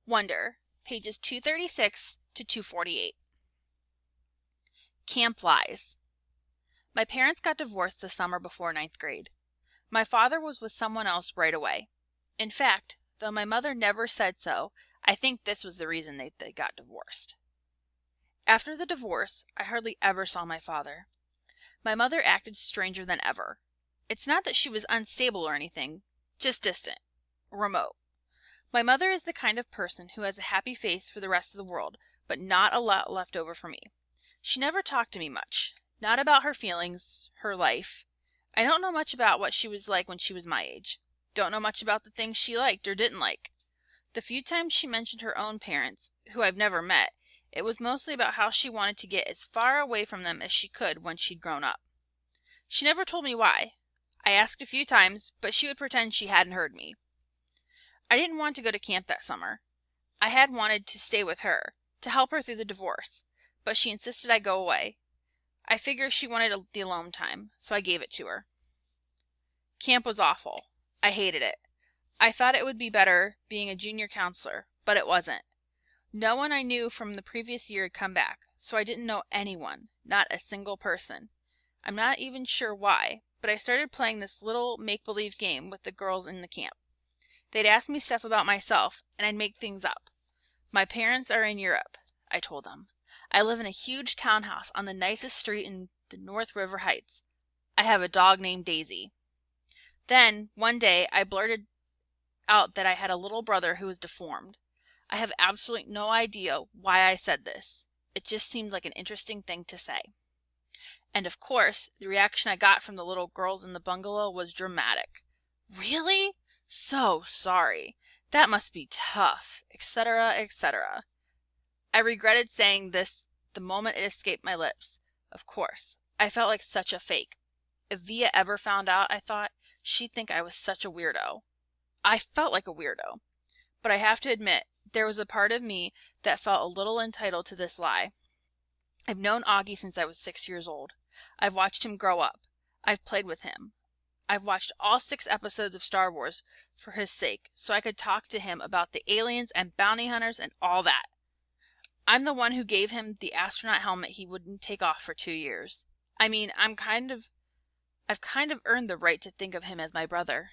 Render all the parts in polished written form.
Wonder, pages 236 to 248. Camp Lies. My parents got divorced the summer before ninth grade. My father was with someone else right away. In fact, though my mother never said so, I think this was the reason they got divorced. After the divorce, I hardly ever saw my father. My mother acted stranger than ever. It's not that she was unstable or anything, just distant, remote. My mother is the kind of person who has a happy face for the rest of the world, but not a lot left over for me. She never talked to me much, not about her feelings, her life. I don't know much about what she was like when she was my age. Don't know much about the things she liked or didn't like. The few times she mentioned her own parents, who I've never met, it was mostly about how she wanted to get as far away from them as she could when she'd grown up. She never told me why. I asked a few times, but she would pretend she hadn't heard me. I didn't want to go to camp that summer. I had wanted to stay with her, to help her through the divorce, but she insisted I go away. I figured she wanted the alone time, so I gave it to her. Camp was awful. I hated it. I thought it would be better being a junior counselor, but it wasn't. No one I knew from the previous year had come back, so I didn't know anyone, not a single person. I'm not even sure why, but I started playing this little make-believe game with the girls in the camp. They'd ask me stuff about myself, and I'd make things up. My parents are in Europe, I told them. I live in a huge townhouse on the nicest street in the North River Heights. I have a dog named Daisy. Then, one day, I blurted out that I had a little brother who was deformed. I have absolutely no idea why I said this. It just seemed like an interesting thing to say. And of course, the reaction I got from the little girls in the bungalow was dramatic. Really? So sorry. That must be tough, etc., etc. I regretted saying this the moment it escaped my lips. Of course, I felt like such a fake. If Via ever found out, I thought, she'd think I was such a weirdo. I felt like a weirdo. But I have to admit, there was a part of me that felt a little entitled to this lie. I've known Augie since I was 6 years old. I've watched him grow up. I've played with him. I've watched all 6 episodes of Star Wars for his sake, so I could talk to him about the aliens and bounty hunters and all that. I'm the one who gave him the astronaut helmet he wouldn't take off for 2 years. I mean, I've kind of earned the right to think of him as my brother.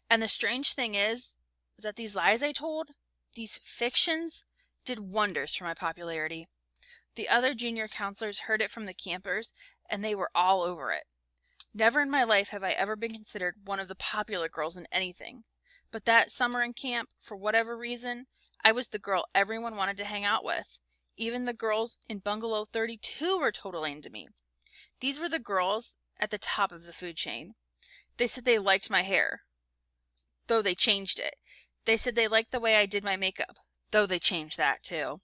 And the strange thing is that these lies I told, these fictions, did wonders for my popularity. The other junior counselors heard it from the campers, and they were all over it. Never in my life have I ever been considered one of the popular girls in anything. But that summer in camp, for whatever reason, I was the girl everyone wanted to hang out with. Even the girls in Bungalow 32 were totally into me. These were the girls at the top of the food chain. They said they liked my hair, though they changed it. They said they liked the way I did my makeup, though they changed that too.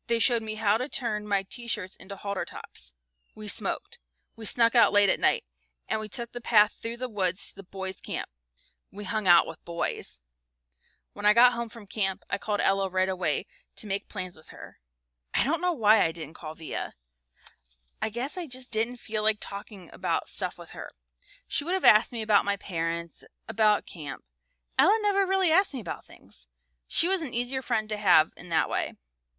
They showed me how to turn my t-shirts into halter tops. We smoked. We snuck out late at night, and we took the path through the woods to the boys' camp. We hung out with boys. When I got home from camp, I called Ella right away to make plans with her. I don't know why I didn't call Via. I guess I just didn't feel like talking about stuff with her. She would have asked me about my parents, about camp. Ella never really asked me about things. She was an easier friend to have in that way.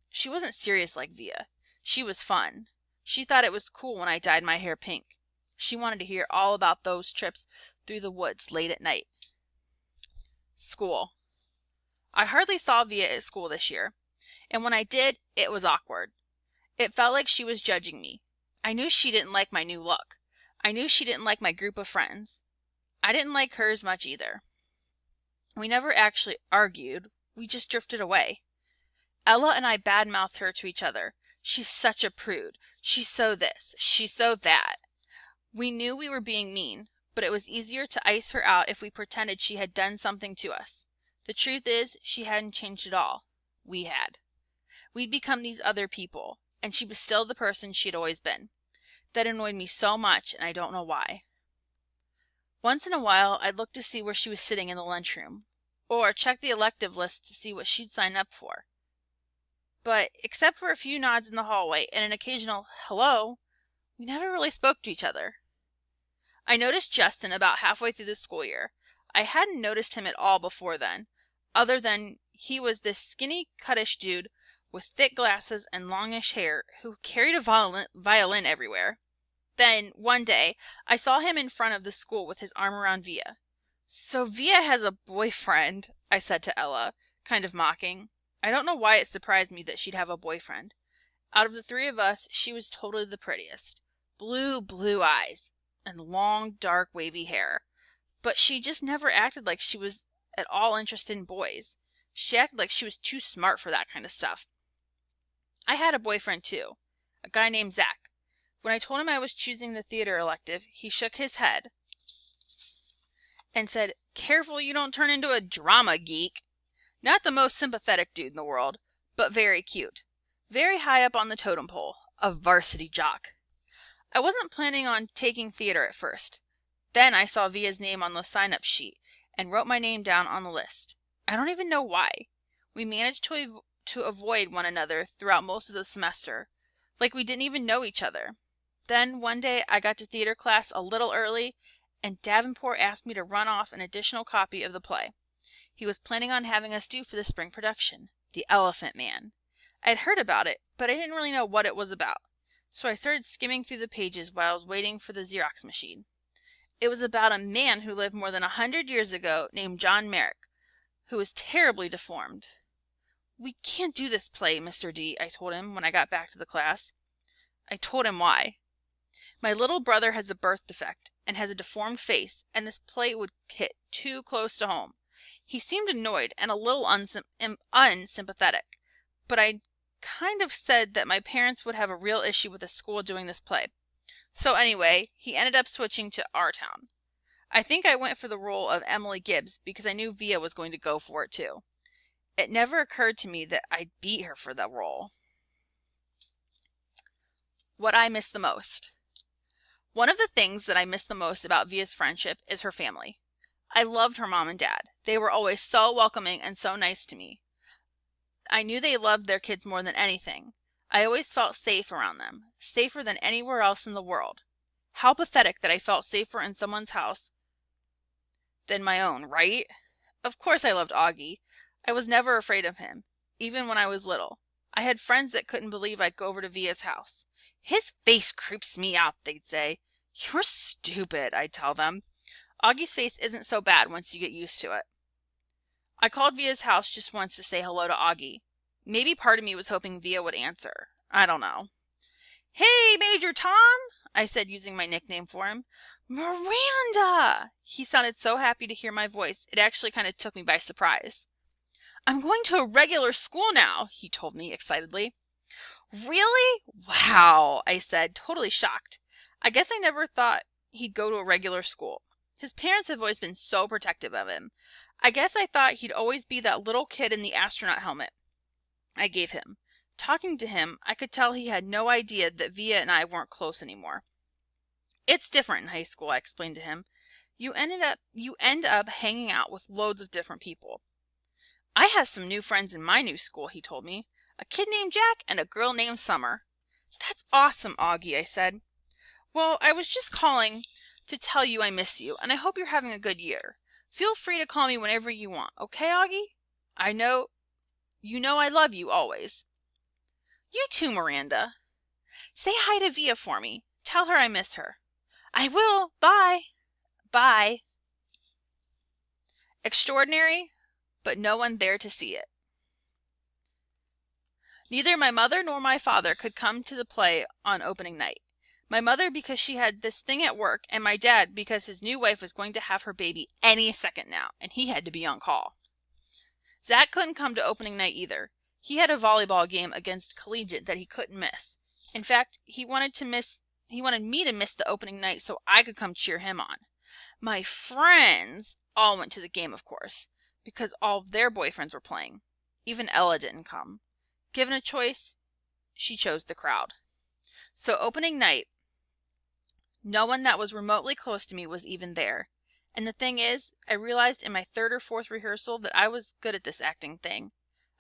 She wasn't serious like Via. She was fun. She thought it was cool when I dyed my hair pink. She wanted to hear all about those trips through the woods late at night. School. I hardly saw Via at school this year, and when I did, it was awkward. It felt like she was judging me. I knew she didn't like my new look. I knew she didn't like my group of friends. I didn't like hers much either. We never actually argued. We just drifted away. Ella and I badmouthed her to each other. She's such a prude. She's so this. She's so that. We knew we were being mean, but it was easier to ice her out if we pretended she had done something to us. The truth is, she hadn't changed at all. We had. We'd become these other people, and she was still the person she'd always been. That annoyed me so much, and I don't know why. Once in a while, I'd look to see where she was sitting in the lunchroom, or check the elective list to see what she'd signed up for. But, except for a few nods in the hallway and an occasional hello, we never really spoke to each other. I noticed Justin about halfway through the school year. I hadn't noticed him at all before then, other than He was this skinny, cuttish dude with thick glasses and longish hair who carried a violin everywhere. Then, one day, I saw him in front of the school with his arm around Via. "So Via has a boyfriend," I said to Ella, kind of mocking. I don't know why it surprised me that she'd have a boyfriend. Out of the three of us, she was totally the prettiest. Blue eyes, and long, dark, wavy hair. But she just never acted like she was at all interested in boys. She acted like she was too smart for that kind of stuff. I had a boyfriend too, a guy named Zach. When I told him I was choosing the theater elective, he shook his head and said, "Careful you don't turn into a drama geek." Not the most sympathetic dude in the world, but very cute. Very high up on the totem pole, a varsity jock. I wasn't planning on taking theater at first. Then I saw Via's name on the sign-up sheet and wrote my name down on the list. I don't even know why. We managed to avoid one another throughout most of the semester, like we didn't even know each other. Then one day I got to theater class a little early, and Davenport asked me to run off an additional copy of the play he was planning on having us do for the spring production, The Elephant Man. I had heard about it, but I didn't really know what it was about, so I started skimming through the pages while I was waiting for the Xerox machine. It was about a man who lived more than 100 years ago named John Merrick, who was terribly deformed. "We can't do this play, Mr. D," I told him when I got back to the class. I told him why. "My little brother has a birth defect and has a deformed face, and this play would hit too close to home." He seemed annoyed and a little unsympathetic, but I kind of said that my parents would have a real issue with the school doing this play. So anyway, he ended up switching to our town. I think I went for the role of Emily Gibbs because I knew Via was going to go for it too. It never occurred to me that I'd beat her for that role. What I miss the most. One of the things that I miss the most about Via's friendship is her family. I loved her mom and dad. They were always so welcoming and so nice to me. I knew they loved their kids more than anything. I always felt safe around them, safer than anywhere else in the world. How pathetic that I felt safer in someone's house than my own, right? Of course I loved Augie. I was never afraid of him, even when I was little. I had friends that couldn't believe I'd go over to Via's house. "His face creeps me out," they'd say. "You're stupid," I'd tell them. Augie's face isn't so bad once you get used to it. I called Via's house just once to say hello to Augie. Maybe part of me was hoping Via would answer. I don't know. "Hey, Major Tom," I said, using my nickname for him. "Miranda!" He sounded so happy to hear my voice, it actually kind of took me by surprise. "I'm going to a regular school now," he told me excitedly. "Really? Wow," I said, totally shocked. I guess I never thought he'd go to a regular school. His parents have always been so protective of him. I guess I thought he'd always be that little kid in the astronaut helmet I gave him. Talking to him, I could tell he had no idea that Via and I weren't close anymore. "It's different in high school," I explained to him. You end up hanging out with loads of different people." "I have some new friends in my new school," he told me. "A kid named Jack and a girl named Summer." "That's awesome, Augie," I said. "Well, I was just calling to tell you I miss you, and I hope you're having a good year. Feel free to call me whenever you want, okay, Augie? You know I love you always." "You too, Miranda. Say hi to Via for me. Tell her I miss her." "I will. Bye." "Bye." Extraordinary, but no one there to see it. Neither my mother nor my father could come to the play on opening night. My mother because she had this thing at work, and my dad because his new wife was going to have her baby any second now, and he had to be on call. Zach couldn't come to opening night either. He had a volleyball game against Collegiate that he couldn't miss. In fact, he wanted me to miss the opening night so I could come cheer him on. My friends all went to the game, of course, because all of their boyfriends were playing. Even Ella didn't come. Given a choice, she chose the crowd. So opening night, no one that was remotely close to me was even there. And the thing is, I realized in my third or fourth rehearsal that I was good at this acting thing.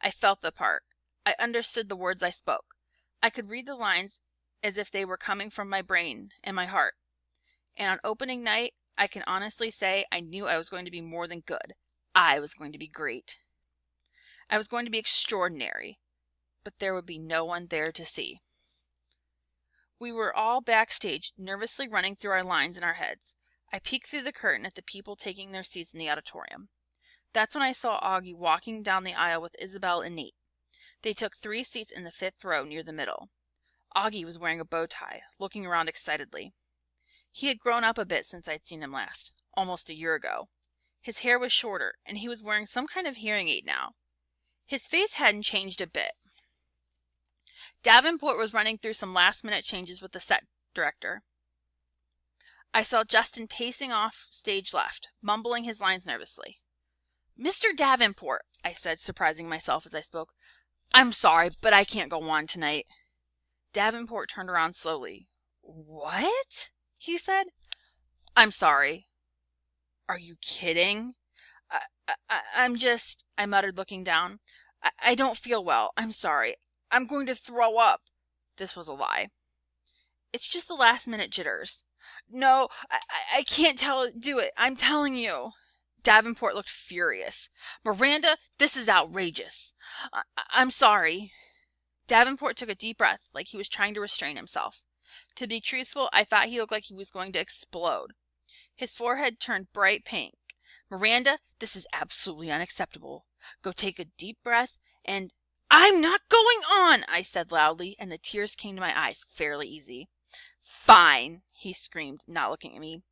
I felt the part. I understood the words I spoke. I could read the lines as if they were coming from my brain and my heart. And on opening night, I can honestly say I knew I was going to be more than good. I was going to be great. I was going to be extraordinary, but there would be no one there to see. We were all backstage, nervously running through our lines in our heads. I peeked through the curtain at the people taking their seats in the auditorium. That's when I saw Augie walking down the aisle with Isabel and Nate. They took 3 seats in the 5th row near the middle. Augie was wearing a bow tie, looking around excitedly. He had grown up a bit since I'd seen him last, almost a year ago. His hair was shorter, and he was wearing some kind of hearing aid now. His face hadn't changed a bit. Davenport was running through some last-minute changes with the set director. I saw Justin pacing off stage left, mumbling his lines nervously. "Mr. Davenport," I said, surprising myself as I spoke, "I'm sorry, but I can't go on tonight." Davenport turned around slowly. "What?" he said. "I'm sorry." "Are you kidding?" I'm just," I muttered, looking down. I don't feel well. I'm sorry. I'm going to throw up." This was a lie. "It's just the last-minute jitters." "No, I can't do it. I'm telling you." Davenport looked furious. "Miranda, this is outrageous. I'm sorry." Davenport took a deep breath, like he was trying to restrain himself. To be truthful, I thought he looked like he was going to explode. His forehead turned bright pink. "Miranda, this is absolutely unacceptable. Go take a deep breath and—" "I'm not going on!" I said loudly, and the tears came to my eyes fairly easy. "Fine!" he screamed, not looking at me.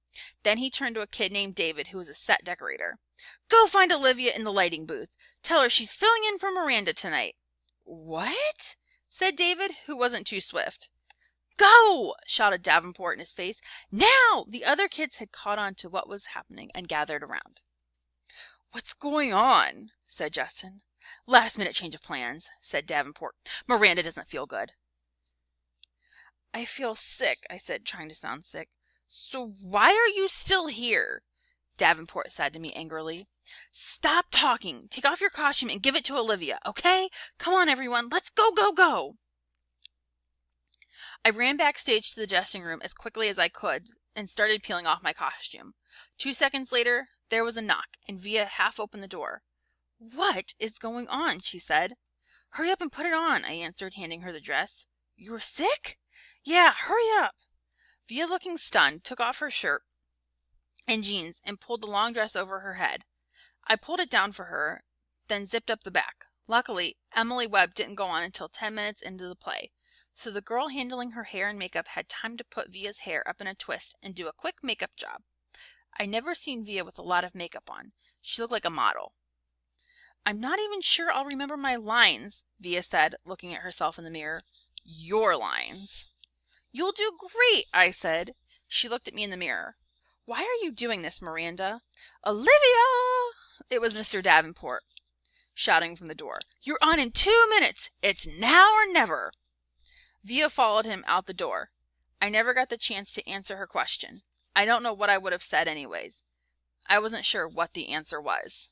Then he turned to a kid named David, who was a set decorator. "Go find Olivia in the lighting booth. Tell her she's filling in for Miranda tonight." "What?" said David, who wasn't too swift. "Go!" shouted Davenport in his face. "Now!" The other kids had caught on to what was happening and gathered around. "What's going on?" said Justin. "Last-minute change of plans," said Davenport. "Miranda doesn't feel good." "I feel sick," I said, trying to sound sick. "So why are you still here?" Davenport said to me angrily. "Stop talking. Take off your costume and give it to Olivia, okay? Come on, everyone. Let's go, go, go!" I ran backstage to the dressing room as quickly as I could and started peeling off my costume. 2 seconds later, there was a knock, and Via half opened the door. "What is going on?" she said. "Hurry up and put it on," I answered, handing her the dress. "You're sick?" "Yeah, hurry up." Via, looking stunned, took off her shirt and jeans and pulled the long dress over her head. I pulled it down for her, then zipped up the back. Luckily, Emily Webb didn't go on until 10 minutes into the play, so the girl handling her hair and makeup had time to put Via's hair up in a twist and do a quick makeup job. I'd never seen Via with a lot of makeup on. She looked like a model. "I'm not even sure I'll remember my lines," Via said, looking at herself in the mirror. "Your lines." "You'll do great," I said. She looked at me in the mirror. "Why are you doing this, Miranda?" "Olivia!" It was Mr. Davenport shouting from the door. "You're on in 2 minutes. It's now or never." Via followed him out the door. I never got the chance to answer her question. I don't know what I would have said anyways. I wasn't sure what the answer was.